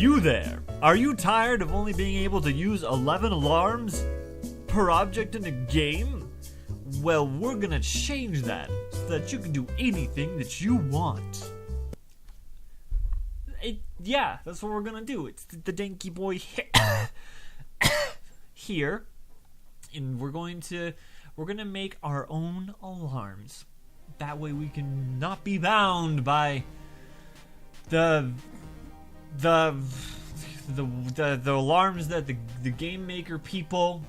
You there! Are you tired of only being able to use 11 alarms per object in a game? Well, we're gonna change that so that you can do anything that you want. Yeah, that's what we're gonna do. It's the Danky Boy here, and we're gonna make our own alarms. That way we can not be bound by the alarms that the game maker people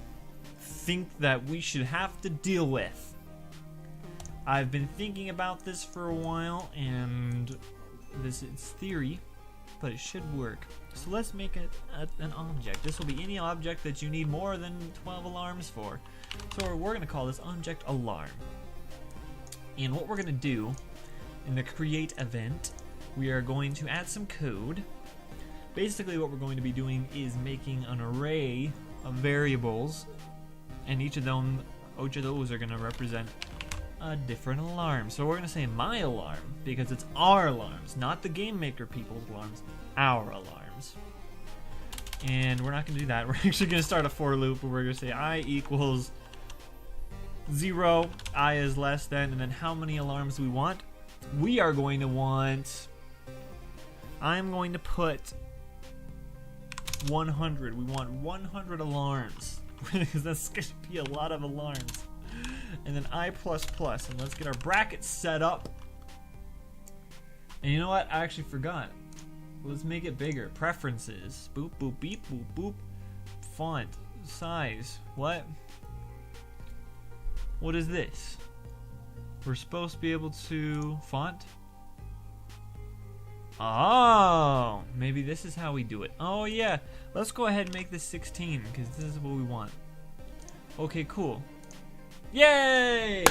think that we should have to deal with. I've been thinking about this for a while, and this is theory, but it should work. So let's make it an object. This will be any object that you need more than 12 alarms for. So we're gonna call this object alarm. And what we're gonna do in the create event, we are going to add some code. Basically what we're going to be doing is making an array of variables, and each of those are going to represent a different alarm. So we're going to say my alarm because it's our alarms, not the game maker people's alarms, our alarms. And we're not going to do that. We're actually going to start a for loop where we're going to say I equals 0, I is less than, and then how many alarms we want. We are going to want, I'm going to put 100. We want 100 alarms because that's going to be a lot of alarms. And then I++, and let's get our brackets set up. And you know what? I actually forgot. Let's make it bigger. Preferences. Boop, boop, beep, boop, boop. Font. Size. What? What is this? We're supposed to be able to font? Oh, maybe this is how we do it. Oh yeah, let's go ahead and make this 16 because this is what we want. Okay, cool. Yay!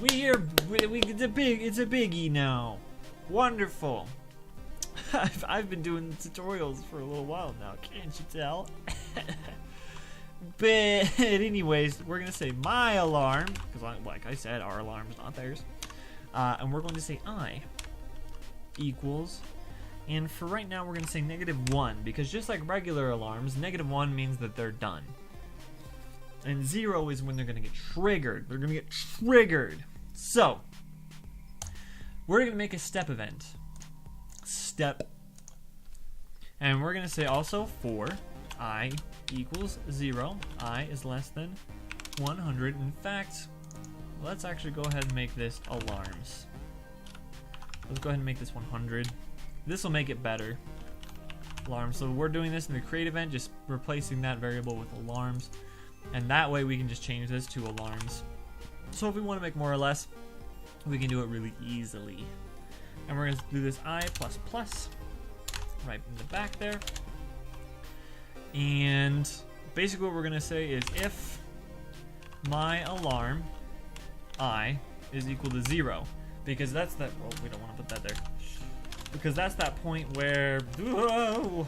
It's a biggie now. Wonderful. I've been doing tutorials for a little while now, can't you tell? But anyways, we're gonna say my alarm because, like I said, our alarm is not theirs, and we're going to say I equals. And for right now, we're going to say -1 because just like regular alarms, -1 means that they're done. And 0 is when they're going to get triggered. They're going to get triggered. So, we're going to make a step event. Step. And we're going to say also for I equals 0. I is less than 100. In fact, let's actually go ahead and make this alarms. Let's go ahead and make this 100. This will make it better. Alarms. So we're doing this in the create event, just replacing that variable with alarms. And that way we can just change this to alarms. So if we want to make more or less, we can do it really easily. And we're going to do this I++ right in the back there. And basically what we're going to say is if my alarm I is equal to 0, because that's that, well, we don't want to put that there. Because that's that point where, whoa,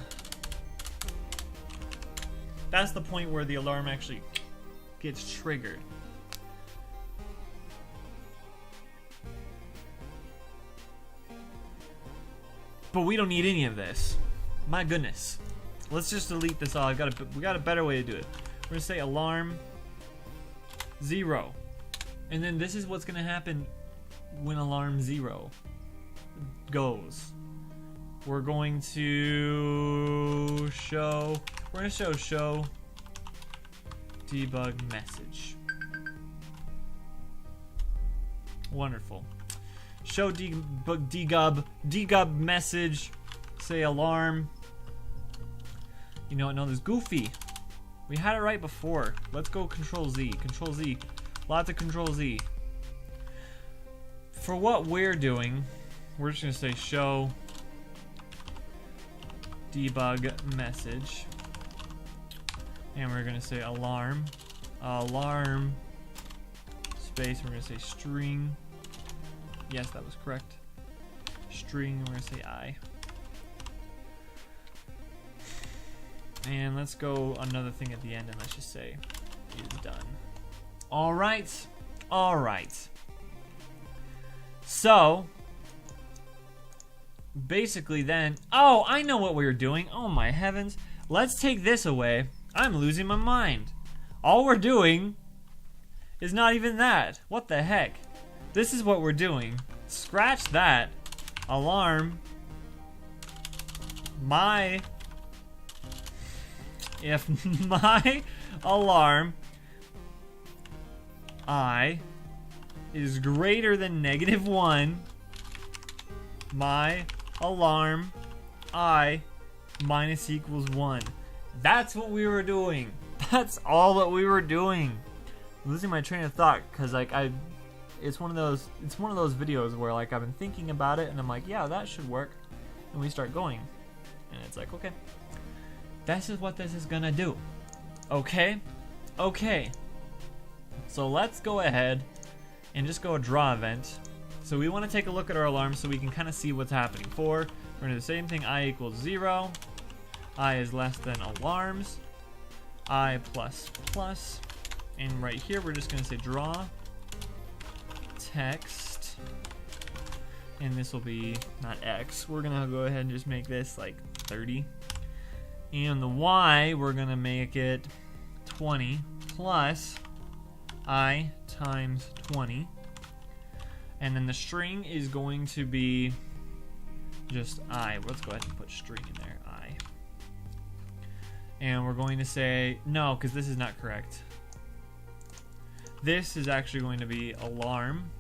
that's the point where the alarm actually gets triggered. But we don't need any of this. My goodness. Let's just delete this all. We got a better way to do it. We're gonna say alarm 0. And then this is what's gonna happen when alarm 0 goes. We're going to show debug message. Wonderful. Show degub message. Say alarm. You know what? No, this goofy. We had it right before. Let's go Control Z. Control Z. Lots of Control Z. For what we're doing, we're just gonna say show debug message, and we're gonna say alarm space. We're gonna say string. Yes, that was correct. String. We're gonna say I. And let's go another thing at the end, and let's just say is done. All right. So basically then, oh, I know what we were doing. Oh my heavens. Let's take this away. I'm losing my mind. All we're doing is not even that. What the heck? This is what we're doing. Scratch that. Alarm. If my alarm I is greater than -1, my alarm I minus equals 1. That's what we were doing. That's all that we were doing. I'm losing my train of thought because like it's one of those videos where like I've been thinking about it and I'm like, yeah, that should work, and we start going and it's like, okay, this is what this is gonna do. Okay, so let's go ahead and just go a draw event. So we want to take a look at our alarm so we can kind of see what's happening. We're gonna do the same thing. I equals 0, I is less than alarms, I plus plus, and right here we're just gonna say draw text, and this will be not X. We're gonna go ahead and just make this like 30, and the Y we're gonna make it 20 plus I times 20, and then the string is going to be just I. Let's go ahead and put string in there, I. And we're going to say no, because this is not correct. This is actually going to be alarm.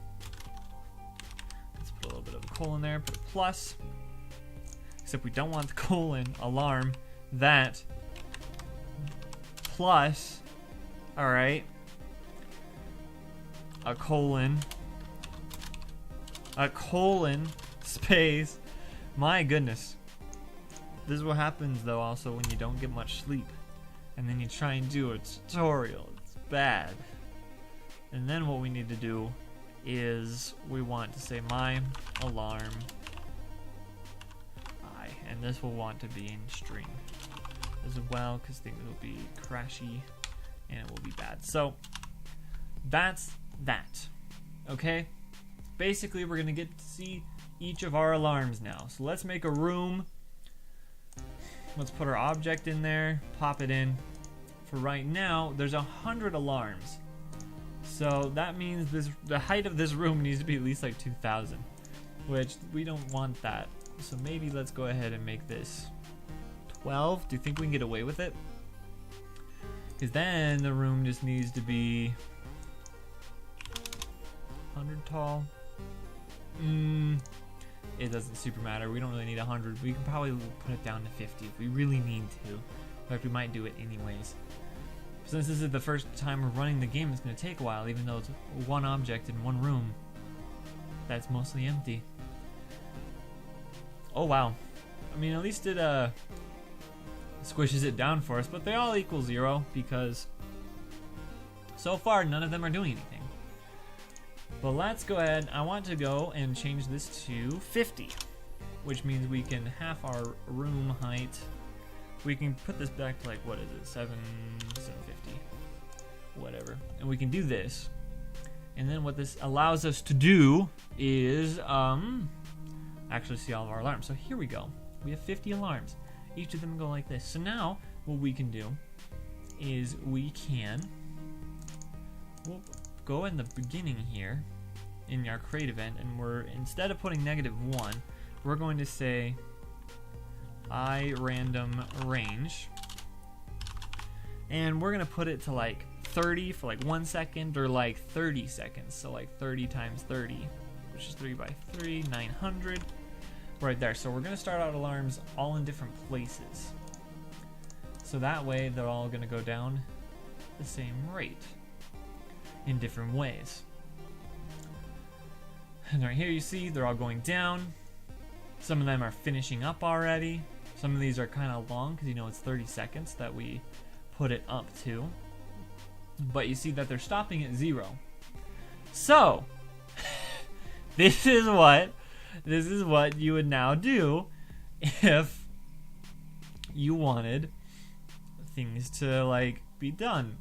Let's put a little bit of a colon there, put a plus, except we don't want the colon. Alarm that plus, all right, a colon space. My goodness, this is what happens though also when you don't get much sleep and then you try and do a tutorial. It's bad. And then what we need to do is we want to say my alarm I, and this will want to be in string as well because things will be crashy and it will be bad. So that's that. Okay, basically we're gonna get to see each of our alarms now. So let's make a room. Let's put our object in there, pop it in. For right now there's 100 alarms, so that means the height of this room needs to be at least like 2,000, which we don't want that. So maybe let's go ahead and make this 12. Do you think we can get away with it? Because then the room just needs to be 100 tall. It doesn't super matter. We don't really need 100. We can probably put it down to 50 if we really need to. In fact, we might do it anyways. Since this is the first time we're running the game, it's going to take a while, even though it's one object in one room that's mostly empty. Oh wow. I mean, at least it squishes it down for us, but they all equal 0 because so far none of them are doing anything. But let's go ahead. I want to go and change this to 50, which means we can half our room height. We can put this back to like, what is it, 750, whatever, and we can do this. And then what this allows us to do is actually see all of our alarms. So here we go. We have 50 alarms. Each of them go like this. So now what we can do is we'll go in the beginning here in our create event, and we're, instead of putting -1, we're going to say I random range, and we're gonna put it to like 30 for like 1 second, or like 30 seconds. So like 30 times 30, which is 3 by 3, 900 right there. So we're gonna start out alarms all in different places, so that way they're all gonna go down the same rate in different ways. And right here you see they're all going down. Some of them are finishing up already. Some of these are kind of long because you know it's 30 seconds that we put it up to. But you see that they're stopping at 0. So this is what you would now do if you wanted things to like be done.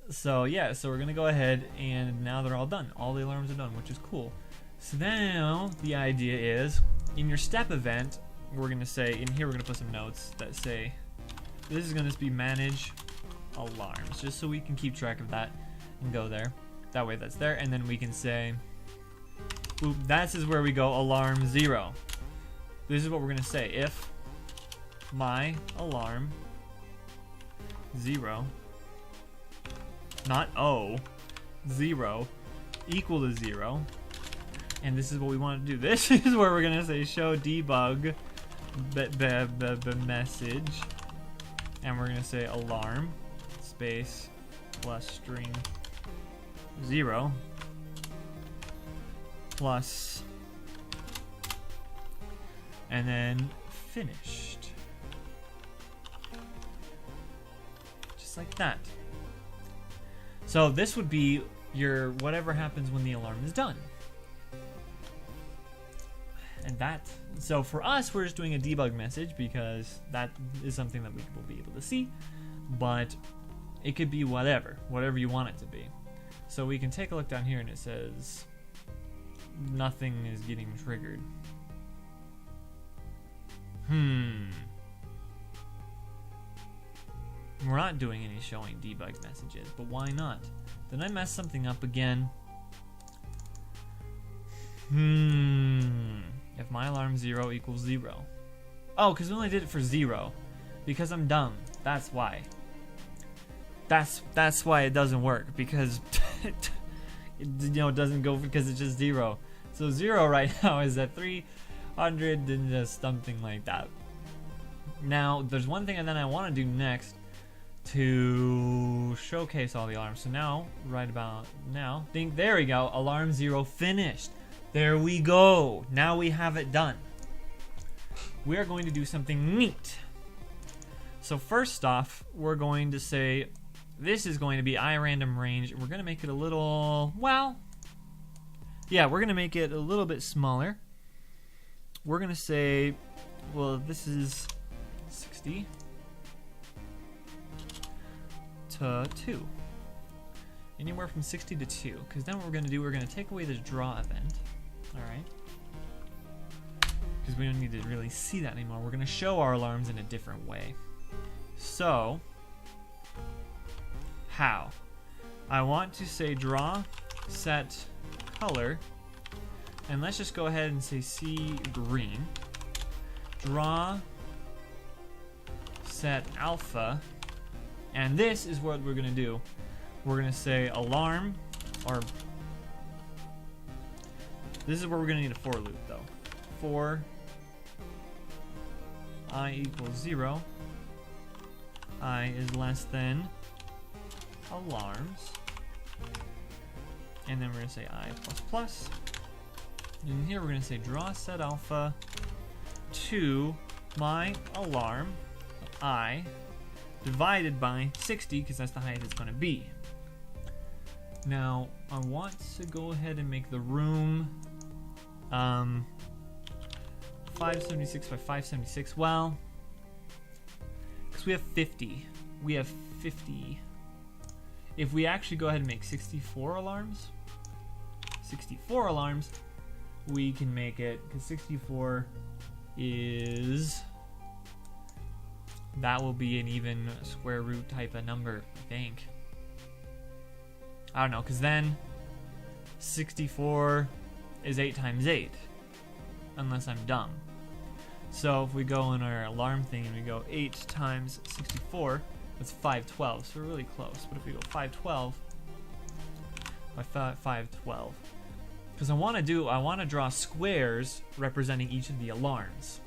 So yeah, so we're gonna go ahead, and now they're all done. All the alarms are done, which is cool. So now the idea is in your step event, we're going to say, in here we're going to put some notes that say, this is going to be manage alarms, just so we can keep track of that and go there. That way that's there, and then we can say, oop, this is where we go, alarm 0. This is what we're going to say, if my alarm 0, not O, 0, equal to 0. And this is what we want to do. This is where we're going to say show debug message. And we're going to say alarm space plus string 0 plus, and then finished. Just like that. So this would be your whatever happens when the alarm is done. And that, so for us, we're just doing a debug message because that is something that we will be able to see, but it could be whatever you want it to be. So we can take a look down here and it says nothing is getting triggered. We're not doing any showing debug messages, but why not? Did I mess something up again? If my alarm 0 equals 0. Oh, because we only did it for 0. Because I'm dumb. That's why. That's why it doesn't work. Because it doesn't go because it's just 0. So 0 right now is at 300 and just something like that. Now, there's one thing that I want to do next to showcase all the alarms. So now, right about now, there we go. Alarm 0 finished. There we go. Now we have it done. We are going to do something neat. So first off, we're going to say this is going to be iRandom range. We're going to make it a little, well, yeah, we're going to make it a little bit smaller. We're going to say, well, this is 60 to 2. Anywhere from 60 to 2. Because then what we're going to do, we're going to take away this draw event. Alright. Because we don't need to really see that anymore. We're going to show our alarms in a different way. So, how? I want to say draw set color. And let's just go ahead and say C green. Draw set alpha. And this is what we're going to do. We're going to say alarm, or this is where we're going to need a for loop though. For I equals 0, I is less than alarms, and then we're going to say I plus plus, and here we're going to say draw set alpha to my alarm I divided by 60 because that's the height it's going to be. Now I want to go ahead and make the room 576 by 576. Well, because we have 50. We have 50. If we actually go ahead and make 64 alarms, we can make it, because 64 is, that will be an even square root type of number, I think. I don't know, because then 64 is 8 times 8, unless I'm dumb. So if we go in our alarm thing and we go 8 times 64, that's 512, so we're really close. But if we go 512 by 512, because I want to draw squares representing each of the alarms.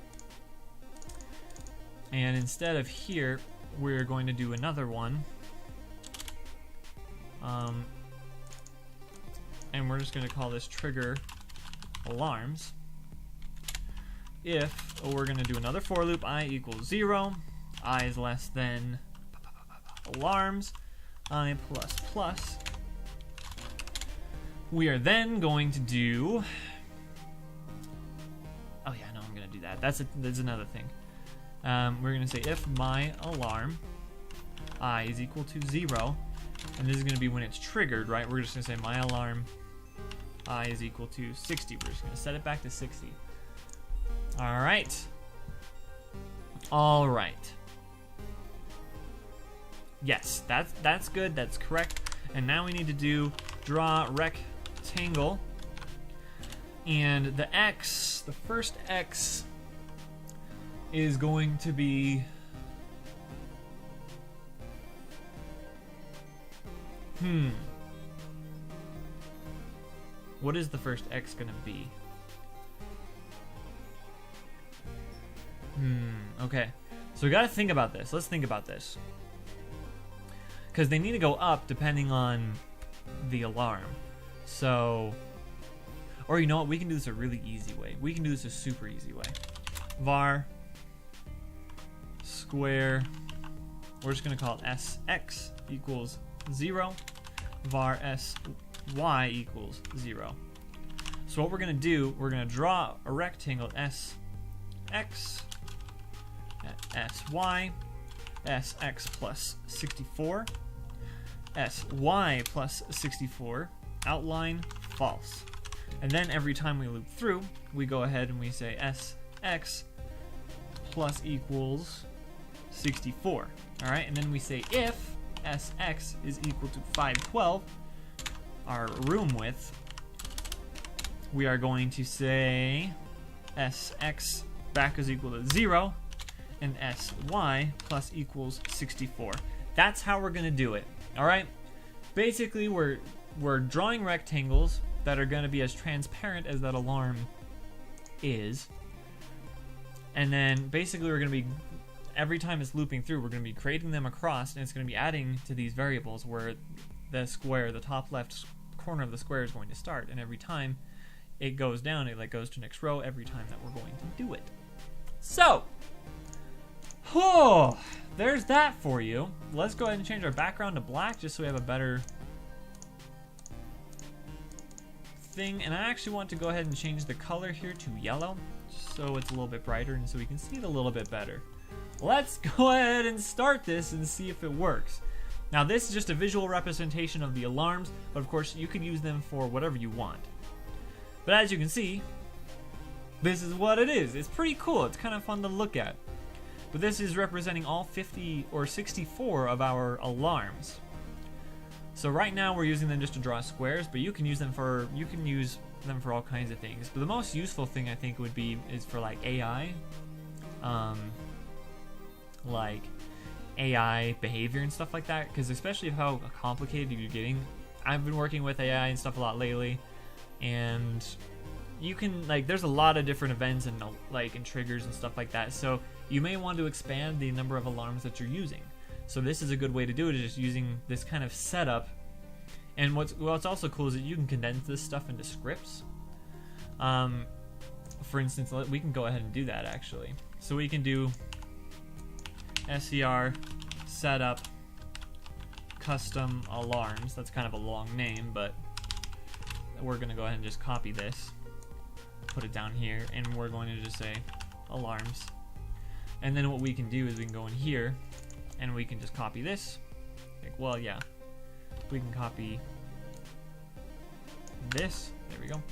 And instead of here, we're going to do another one. And we're just going to call this trigger alarms. If we're going to do another for loop, I equals 0, I is less than alarms, I plus plus. We are then going to do, oh yeah, no, I'm going to do that. That's another thing. We're going to say if my alarm I is equal to 0, and this is going to be when it's triggered, right? We're just going to say my alarm I is equal to 60. We're just going to set it back to 60. All right. All right. Yes, that's good. That's correct. And now we need to do draw rectangle. And the X, the first X is going to be what is the first X gonna be? Okay. So we gotta think about this. Let's think about this. Because they need to go up depending on the alarm. So, or you know what? We can do this a really easy way. We can do this a super easy way. Var square, we're just gonna call it sx equals 0. Var sy equals 0. So what we're gonna do, we're gonna draw a rectangle sx, sy, sx plus 64, sy plus 64, outline false. And then every time we loop through, we go ahead and we say sx plus equals 64. All right, and then we say if sx is equal to 512, our room width, we are going to say sx back is equal to 0 and sy plus equals 64. That's how we're gonna do it. All right, basically we're drawing rectangles that are going to be as transparent as that alarm is, and then basically we're going to be, every time it's looping through, we're going to be creating them across, and it's going to be adding to these variables where the square, the top left corner of the square is going to start, and every time it goes down, it like goes to next row every time that we're going to do it. So, there's that for you. Let's go ahead and change our background to black just so we have a better thing. And I actually want to go ahead and change the color here to yellow so it's a little bit brighter and so we can see it a little bit better. Let's go ahead and start this and see if it works. Now this is just a visual representation of the alarms, but of course you can use them for whatever you want. But as you can see, this is what it is. It's pretty cool. It's kind of fun to look at. But this is representing all 50 or 64 of our alarms. So right now we're using them just to draw squares, but you can use them for all kinds of things. But the most useful thing I think would be is for like AI, behavior and stuff like that. Because especially how complicated you're getting, I've been working with AI and stuff a lot lately, and you can there's a lot of different events and and triggers and stuff like that. So you may want to expand the number of alarms that you're using. So this is a good way to do it, is just using this kind of setup. And what's also cool is that you can condense this stuff into scripts. For instance, we can go ahead and do that actually. So we can do ser setup custom alarms. That's kind of a long name, but we're gonna go ahead and just copy this, put it down here, and we're going to just say alarms. And then what we can do is we can go in here and we can just copy this. We can copy this. There we go.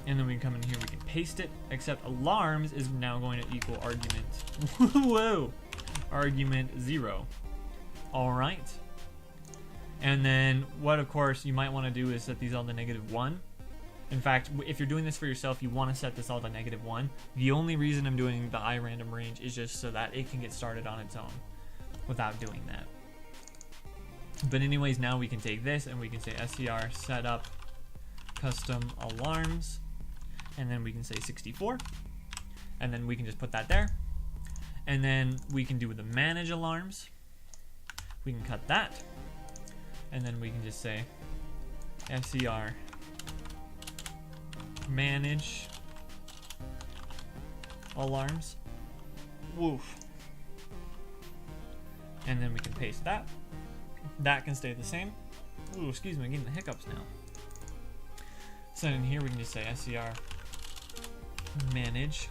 And then we can come in here, we can paste it, except alarms is now going to equal argument. Whoa! Argument 0. All right. And then what, of course, you might want to do is set these all to -1. In fact, if you're doing this for yourself, you want to set this all to -1. The only reason I'm doing the iRandom range is just so that it can get started on its own without doing that. But anyways, now we can take this and we can say ser setup custom alarms, and then we can say 64, and then we can just put that there. And then we can do the manage alarms. We can cut that, and then we can just say ser manage alarms. Woof. And then we can paste that. That can stay the same. Ooh, excuse me, I'm getting the hiccups now. So in here we can just say ser manage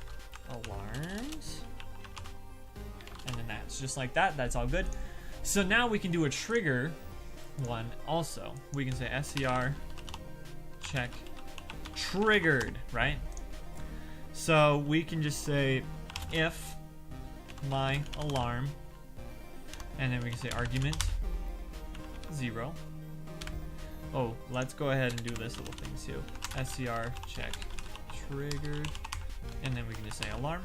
alarms. And then that's just like that. That's all good. So now we can do a trigger one also. We can say ser check triggered, right? So we can just say if my alarm, and then we can say argument 0. Oh, let's go ahead and do this little thing too. SCR check triggered, and then we can just say alarm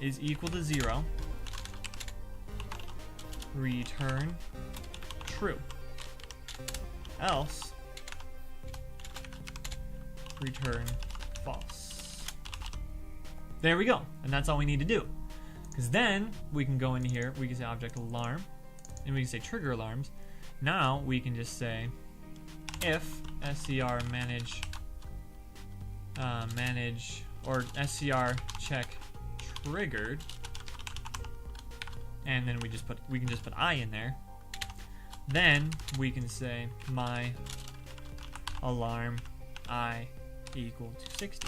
is equal to 0. Return true. Else return false. There we go, and that's all we need to do. Because then we can go in here, we can say object alarm, and we can say trigger alarms. Now we can just say if scr manage or scr check triggered, and then we can just put I in there. Then we can say my alarm I equal to 60.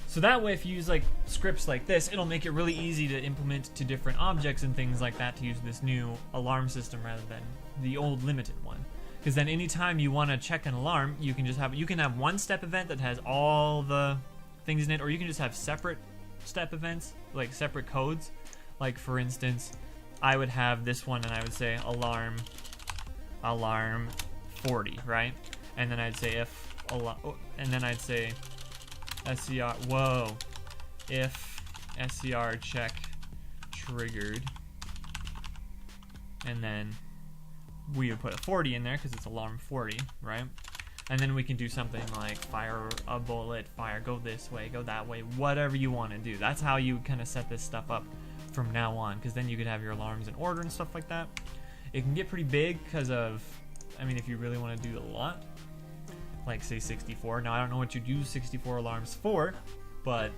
So that way, if you use like scripts like this, it'll make it really easy to implement to different objects and things like that to use this new alarm system rather than the old limited one. Because then anytime you want to check an alarm, you can just have one step event that has all the things in it, or you can just have separate step events, like separate codes. Like for instance, I would have this one and I would say alarm 40, right? And then I'd say if and then I'd say scr if scr check triggered, and then we would put a 40 in there because it's alarm 40, right? And then we can do something like fire a bullet, go this way, go that way, whatever you want to do. That's how you kind of set this stuff up from now on, because then you could have your alarms in order and stuff like that. It can get pretty big because of, I mean, if you really want to do a lot, like say 64. Now I don't know what you'd use 64 alarms for, but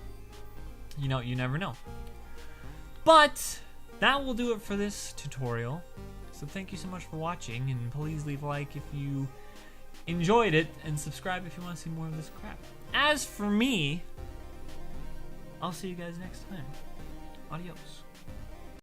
you know, you never know. But that will do it for this tutorial. So thank you so much for watching, and please leave a like if you enjoyed it, and subscribe if you want to see more of this crap. As for me, I'll see you guys next time. Adios.